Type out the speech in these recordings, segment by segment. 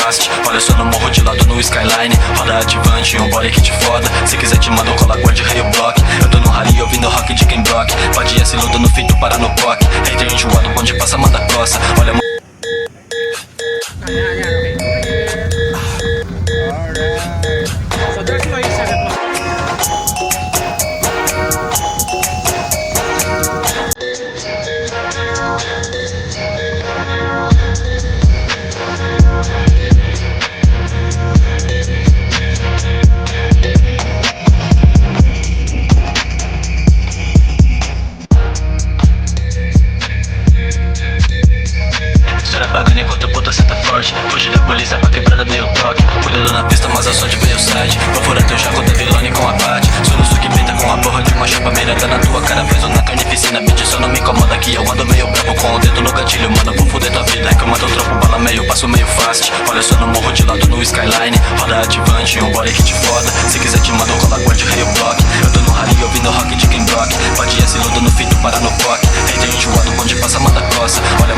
fast. Olha só no morro de lado no skyline. Roda ativante, um body kit foda. Se quiser te mando cola, guarde Rio Block. Eu tô no rally ouvindo rock de Ken Brock. Pode ir se luta no feito, para no POC. Hater enjoado, onde passa, manda coça. Olha Será pagando enquanto puta senta forte. Fugir da polícia pra quebrada dei o toque. Cuidado na pista, mas eu sou de velocidade. Vou furar teu jaco da vilone com abate. Sou no suque beta com a porra de uma chapa mirada na tua cara. Fez uma carnificina, bitch, só não me incomoda que eu ando meio brabo com o dedo no gatilho. Mano, vou fuder tua vida, é que eu mando o troco, bala meio, passo meio fast. Olha só no morro de lado no skyline. Roda ativante, um body hit foda. Se quiser te mando cola, guarde Rio Block. Eu tô no rally ouvindo rock de Ken Brock. Pode ir se luta no feito, para no POC. Hater enjoado, onde passa, manda coça. Olha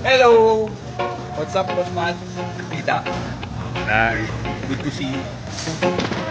Hello! What's up, boss man? Kita. Good to see you.